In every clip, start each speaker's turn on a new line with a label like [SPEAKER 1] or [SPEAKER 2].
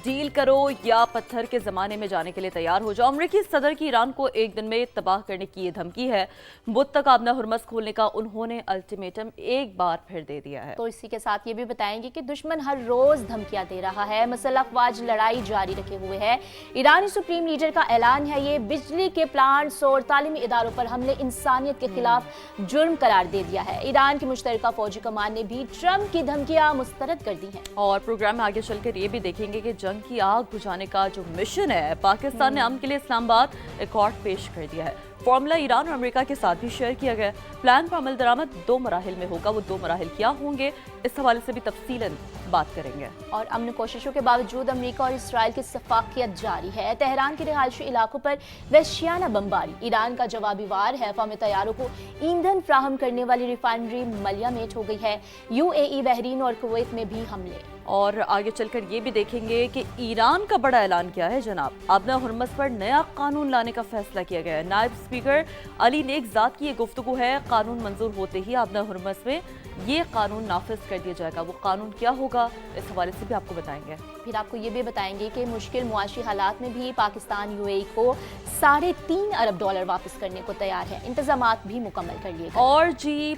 [SPEAKER 1] Deal کرو یا پتھر کے زمانے میں جانے کے لیے تیار ہو جاؤ۔ امریکی صدر کی ایران کو ایک دن میں تباہ کرنے کی یہ دھمکی ہے۔ بدھ تک آبنہ ہرمز کھولنے کا انہوں نے الٹیمیٹم ایک بار پھر دے دیا ہے۔
[SPEAKER 2] تو اسی کے ساتھ یہ بھی بتائیں گے کہ دشمن ہر روز دھمکیاں دے رہا ہے، مسلح افواج لڑائی جاری رکھے ہوئے ہے۔ ایرانی سپریم لیڈر کا اعلان ہے، یہ بجلی کے پلانٹس اور تعلیمی اداروں پر حملے انسانیت کے خلاف جرم قرار دے دیا ہے۔ ایران کی مشترکہ فوجی کمان نے بھی ٹرمپ کی دھمکیاں مسترد کر دی ہیں۔
[SPEAKER 1] اور پروگرام میں آگے چل کر یہ بھی دیکھیں گے کہ جنگ کی آگ بجھانے کا جو مشن ہے، پاکستان نے امن کے لیے اسلام آباد ایکارڈ پیش کر دیا ہے۔ فارمولا ایران اور امریکہ کے ساتھ بھی شیئر کیا گیا۔ پلان پر عمل درآمد 2 مراحل میں ہوگا، وہ 2 مراحل کیا ہوں گے، اس حوالے سے بھی تفصیلاً بات کریں گے۔
[SPEAKER 2] اور امن کوششوں کے باوجود امریکہ اور اسرائیل کی سفاکیت جاری ہے۔ تہران کے رہائشی علاقوں پر وحشیانہ بمباری، ایران کا جوابی وار ہے۔ قومی طیاروں کو ایندھن فراہم کرنے والی ریفائنری ملیامت ہو گئی ہے۔ UAE، بحرین اور کویت میں بھی حملے۔
[SPEAKER 1] اور آگے چل کر یہ بھی دیکھیں گے کہ ایران کا بڑا اعلان کیا ہے جناب۔ آبنہ ہرمز پر نیا قانون لانے کا فیصلہ کیا گیا ہے۔ نائب اسپیکر علی نیک ذات کی یہ گفتگو ہے، قانون منظور ہوتے ہی آبنہ ہرمز میں یہ قانون نافذ کر دیا جائے گا۔ وہ قانون کیا ہوگا، اس حوالے سے بھی آپ کو بتائیں گے۔
[SPEAKER 2] پھر آپ کو یہ بھی بتائیں گے کہ مشکل معاشی حالات میں بھی پاکستان UAE کو $3.5 ارب واپس کرنے کو تیار ہے۔ انتظامات بھی مکمل کر لیے گئے۔
[SPEAKER 1] اور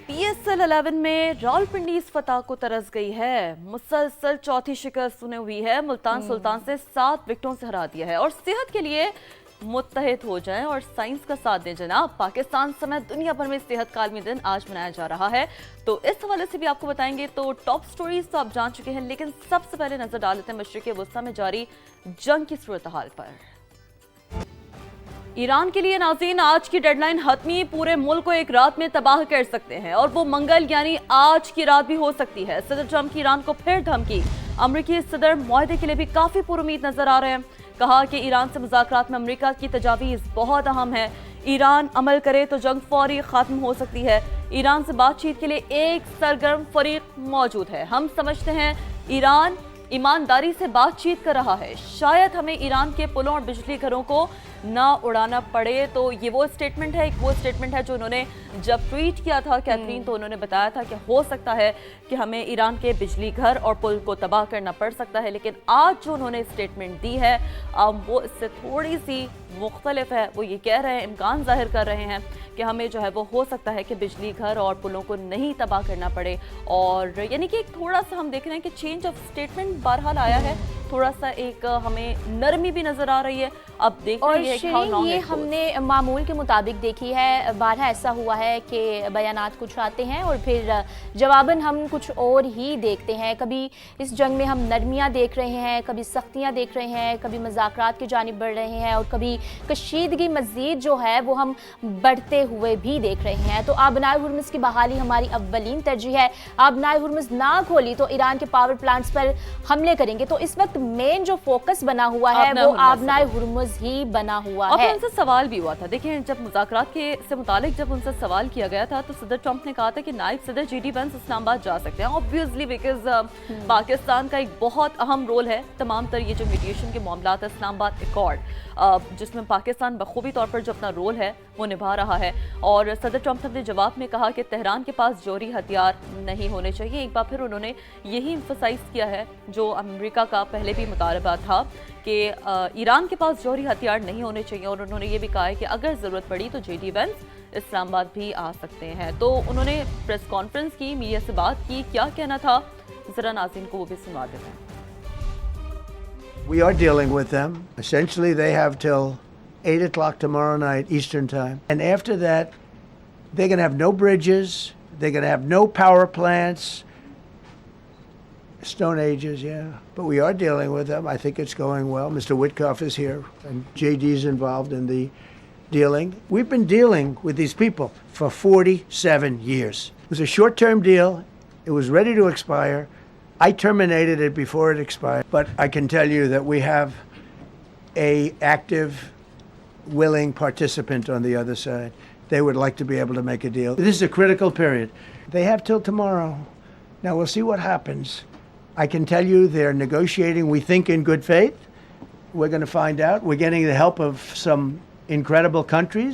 [SPEAKER 1] PSL 11 میں راولپنڈی اس فتح کو ترس گئی ہے۔ مسلسل چوتھی شکست سنے ہوئی ہے۔ ملتان سلطان سے 7 وکٹوں سے ہرا دیا ہے۔ اور صحت کے لیے متحد ہو جائیں اور سائنس کا ساتھ دیں جناب۔ پاکستان سمیت دنیا بھر میں صحت کا عالمی دن آج منایا جا رہا ہے، تو اس حوالے سے بھی آپ کو بتائیں گے۔ تو ٹاپ سٹوریز تو آپ جان چکے ہیں، لیکن سب سے پہلے نظر ڈال لیتے ہیں مشرق وسطیٰ میں جاری جنگ کی صورتحال پر۔ ایران کے لیے ناظرین آج کی ڈیڈ لائن حتمی پورے ملک کو ایک رات میں تباہ کر سکتے ہیں، اور وہ منگل یعنی آج کی رات بھی ہو سکتی ہے۔ صدر ٹرمپ کی ایران کو پھر دھمکی۔ امریکی صدر معاہدے کے لیے بھی کافی پر امید نظر آ رہے ہیں۔ کہا کہ ایران سے مذاکرات میں امریکہ کی تجاویز بہت اہم ہے۔ ایران عمل کرے تو جنگ فوری ختم ہو سکتی ہے۔ ایران سے بات چیت کے لیے ایک سرگرم فریق موجود ہے۔ ہم سمجھتے ہیں ایران ایمانداری سے بات چیت کر رہا ہے، شاید ہمیں ایران کے پلوں اور بجلی گھروں کو نہ اڑانا پڑے۔ تو یہ وہ سٹیٹمنٹ ہے جو انہوں نے جب ٹویٹ کیا تھا کیتھرین، تو انہوں نے بتایا تھا کہ ہو سکتا ہے کہ ہمیں ایران کے بجلی گھر اور پل کو تباہ کرنا پڑ سکتا ہے، لیکن آج جو انہوں نے سٹیٹمنٹ دی ہے وہ اس سے تھوڑی سی مختلف ہے۔ وہ یہ کہہ رہے ہیں، امکان ظاہر کر رہے ہیں کہ ہمیں جو ہے وہ ہو سکتا ہے کہ بجلی گھر اور پلوں کو نہیں تباہ کرنا پڑے، اور یعنی کہ ایک تھوڑا سا ہم دیکھ رہے ہیں کہ چینج آف سٹیٹمنٹ بہرحال آیا ہے، تھوڑا سا ایک ہمیں نرمی بھی نظر آ رہی ہے۔ اب دیکھ رہے ہیں کہ
[SPEAKER 2] یہ ہم نے معمول کے مطابق دیکھی ہے، بارہا ایسا ہوا ہے کہ بیانات کچھ آتے ہیں اور پھر جواباً ہم کچھ اور ہی دیکھتے ہیں۔ کبھی اس جنگ میں ہم نرمیاں دیکھ رہے ہیں، کبھی سختیاں دیکھ رہے ہیں، کبھی مذاکرات کی جانب بڑھ رہے ہیں، اور کبھی کشیدگی مزید جو ہے وہ ہم بڑھتے ہوئے بھی دیکھ رہے ہیں۔ تو آبنائے ہرمز کی بحالی ہماری اولین ترجیح ہے۔ آبنائے ہرمز نہ کھولی تو ایران کے پاور پلانٹس پر حملے کریں گے۔ تو اس وقت مین جو فوکس بنا ہوا ہے وہ آبنائے ہرمز ہی بنا ہوا ہے۔
[SPEAKER 1] اور ان سے سوال بھی ہوا تھا، دیکھیں جب مذاکرات سے متعلق جب ان سے سوال کیا گیا تھا تو صدر ٹرمپ نے کہا تھا کہ نائب صدر JD وینس اسلام آباد جا سکتے ہیں، obviously بیکاز پاکستان کا ایک بہت اہم رول ہے تمام تر یہ جو میڈیشن کے معاملات ہے، اسلام آباد ایکارڈ جس میں پاکستان بخوبی طور پر جو اپنا رول ہے وہ نبھا رہا ہے۔ اور صدر ٹرمپ نے اپنے جواب میں کہا کہ تہران کے پاس جوہری ہتھیار نہیں ہونے چاہیے۔ ایک بار پھر انہوں نے یہی ایمفسائز کیا ہے جو امریکہ کا پہلے بھی مطالبہ تھا کہ ایران کے پاس جوہری ہتھیار نہیں ہونے چاہیے، اور انہوں نے یہ بھی کہا ہے کہ اگر ضرورت پڑی تو JD وینس اسلام آباد بھی آ سکتے ہیں۔ تو انہوں نے پریس کانفرنس کی، میڈیا سے بات کی، کیا کہنا تھا ذرا ناظرین کو وہ بھی سنوا دیتے ہیں۔
[SPEAKER 3] We are dealing with them. Essentially, they have till 8 o'clock tomorrow night Eastern time. And after that, they're going to have no bridges. They're going to have no power plants. Stone Ages, yeah. But we are dealing with them. I think it's going well. Mr. Witkoff is here, and JD's involved in the dealing. We've been dealing with these people for 47 years. It was a short-term deal. It was ready to expire. I terminated it before it expired. But I can tell you that we have an active, willing participant on the other side. They would like to be able to make a deal. This is a critical period. They have till tomorrow. Now we'll see what happens. I can tell you they're negotiating, we think, in good faith. We're going to find out. We're getting the help of some incredible countries.